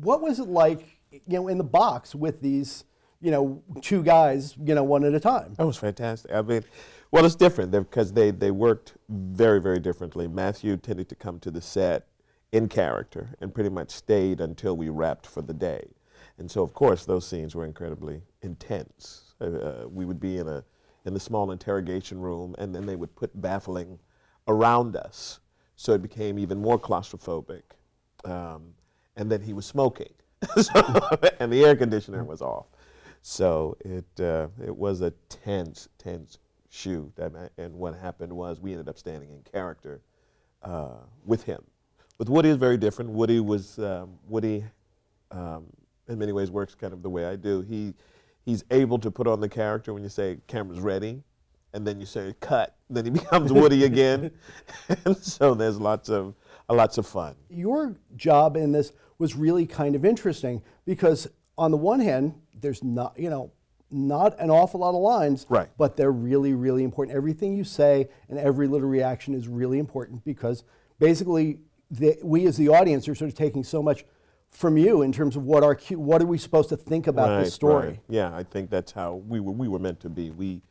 What was it like, in the box with these, two guys, one at a time? That was fantastic. I mean, well, it's different because they worked very, very differently. Matthew tended to come to the set in character and pretty much stayed until we wrapped for the day. And so, of course, those scenes were incredibly intense. We would be in the small interrogation room, and then they would put baffling around us, so it became even more claustrophobic. And then he was smoking, and the air conditioner was off. So it was a tense shoot. And what happened was we ended up standing in character with him. With Woody, is very different. Woody in many ways works kind of the way I do. He's able to put on the character when you say camera's ready, and then you say cut, then he becomes Woody again. And so there's lots of fun. Your job in this was really kind of interesting because on the one hand, there's not an awful lot of lines, right, but they're really, really important. Everything you say and every little reaction is really important because basically we as the audience are sort of taking so much from you in terms of what are we supposed to think about this story. Right. Yeah, I think that's how we were meant to be. We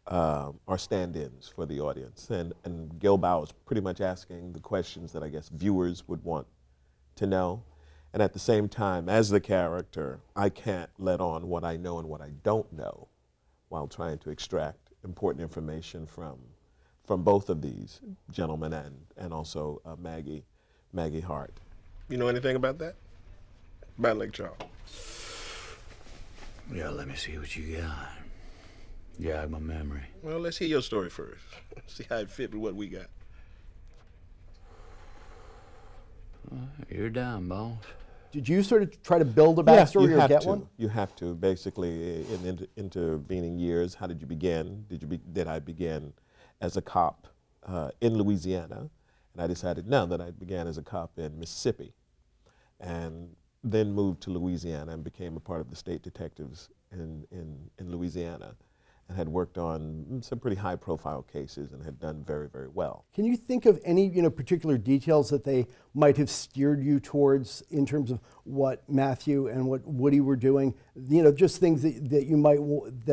are stand-ins for the audience, and Gilboa is pretty much asking the questions that I guess viewers would want to know. And at the same time, as the character, I can't let on what I know and what I don't know while trying to extract important information from both of these gentlemen and also Maggie Hart. You know anything about that? About Lake Charles? Yeah, let me see what you got. Jog my memory. Well, let's hear your story first. See how it fit with what we got. You're down, boss. Did you sort of try to build a backstory or get one? You have to. Basically, in intervening years, how did you begin? Did I begin as a cop in Louisiana? And I decided no, that I began as a cop in Mississippi. And then moved to Louisiana and became a part of the state detectives in Louisiana, and had worked on some pretty high-profile cases and had done very, very well. Can you think of any particular details that they might have steered you towards in terms of what Matthew and what Woody were doing? Just things that you might want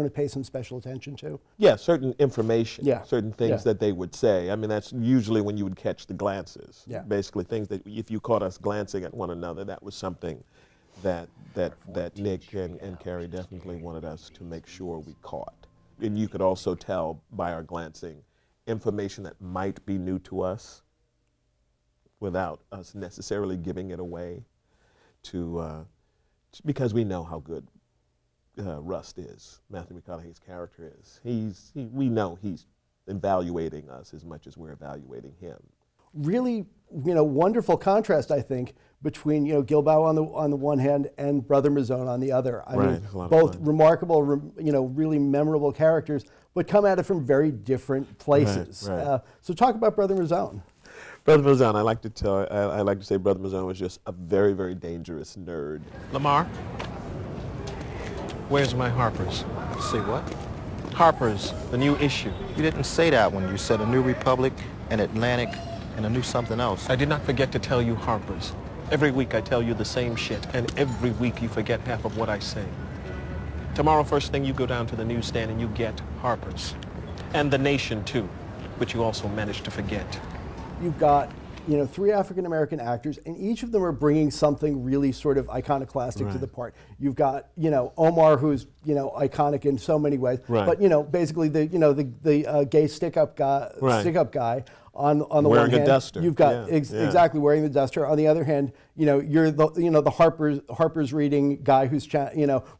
to pay some special attention to? Yeah, certain information, certain things Yeah. that they would say. I mean, that's usually when you would catch the glances. Yeah. Basically things that if you caught us glancing at one another, that was something that Nick and Carrie definitely wanted us to make sure we caught. And you could also tell by our glancing information that might be new to us without us necessarily giving it away because we know how good Rust is, Matthew McConaughey's character is. We know he's evaluating us as much as we're evaluating him. Really, wonderful contrast, I think, between Gilboa on the one hand and Brother Mazzone on the other. I mean, both remarkable, really memorable characters, but come at it from very different places. Right. So talk about Brother Mazzone. Brother Mazzone, I like to say Brother Mazzone was just a very, very dangerous nerd. Lamar, where's my Harper's? Say what? Harper's, the new issue. You didn't say that when you said a New Republic, an Atlantic, and a new something else. I did not forget to tell you Harper's. Every week I tell you the same shit, and every week you forget half of what I say. Tomorrow, first thing, you go down to the newsstand and you get Harper's. And The Nation, too, which you also managed to forget. You've got, 3 African-American actors, and each of them are bringing something really sort of iconoclastic to the part. You've got, Omar, who's, iconic in so many ways, but, basically the gay stick-up guy. On the one hand, wearing a duster. You've got exactly wearing the duster. On the other hand, you're the Harper's reading guy who's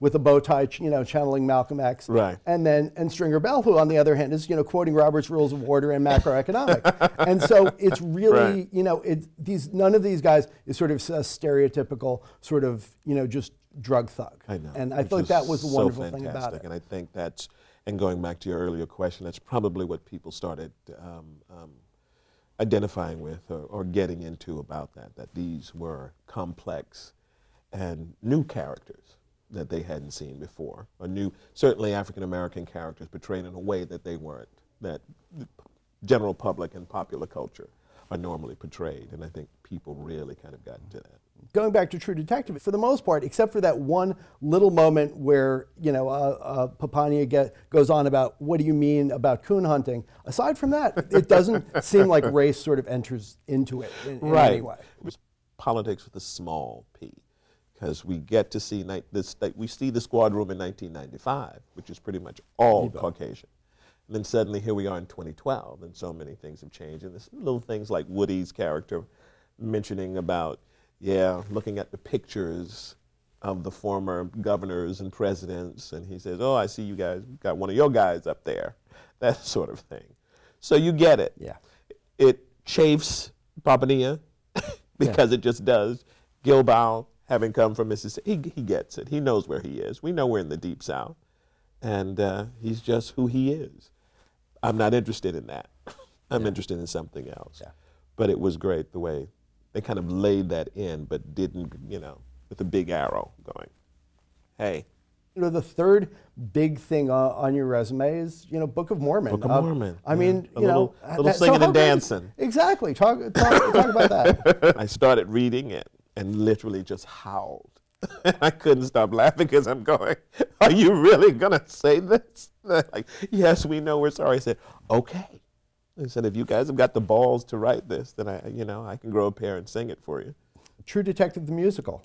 with a bow tie, channeling Malcolm X. Right. And Stringer Bell, who on the other hand is quoting Robert's Rules of Order and macroeconomic. And so it's really none of these guys is sort of a stereotypical sort of just drug thug. I know. And I thought that was the wonderful thing about it. And I think that's, and going back to your earlier question, that's probably what people started identifying with or getting into about that these were complex and new characters that they hadn't seen before, or new, certainly African-American characters portrayed in a way that they weren't, that the general public and popular culture are normally portrayed, and I think people really kind of got into that. going back to True Detective, for the most part, except for that one little moment where, you know, Papania goes on about what do you mean about coon hunting, aside from that, it doesn't seem like race sort of enters into it in any way. It was politics with a small p, because we get to see we see the squad room in 1995, which is pretty much all Caucasian. And then suddenly here we are in 2012, and so many things have changed. And there's little things like Woody's character mentioning about, yeah, looking at the pictures of the former governors and presidents, and he says, oh, I see you guys got one of your guys up there, that sort of thing. So you get it. Yeah. It chafes Papania because it just does. Gilboa, having come from Mississippi, he gets it. He knows where he is. We know we're in the Deep South, and he's just who he is. I'm not interested in that. I'm interested in something else. Yeah. But it was great the way they kind of laid that in, but didn't, you know, with a big arrow going, hey. You know, the third big thing on your resume is, you know, Book of Mormon. Book of Mormon. I mean, you know. A little singing and dancing. Exactly. Talk about that. I started reading it and literally just howled. I couldn't stop laughing because I'm going, are you really going to say this? Like, yes, we know, we're sorry. I said, okay. I said, if you guys have got the balls to write this, then I can grow a pair and sing it for you. True Detective the musical.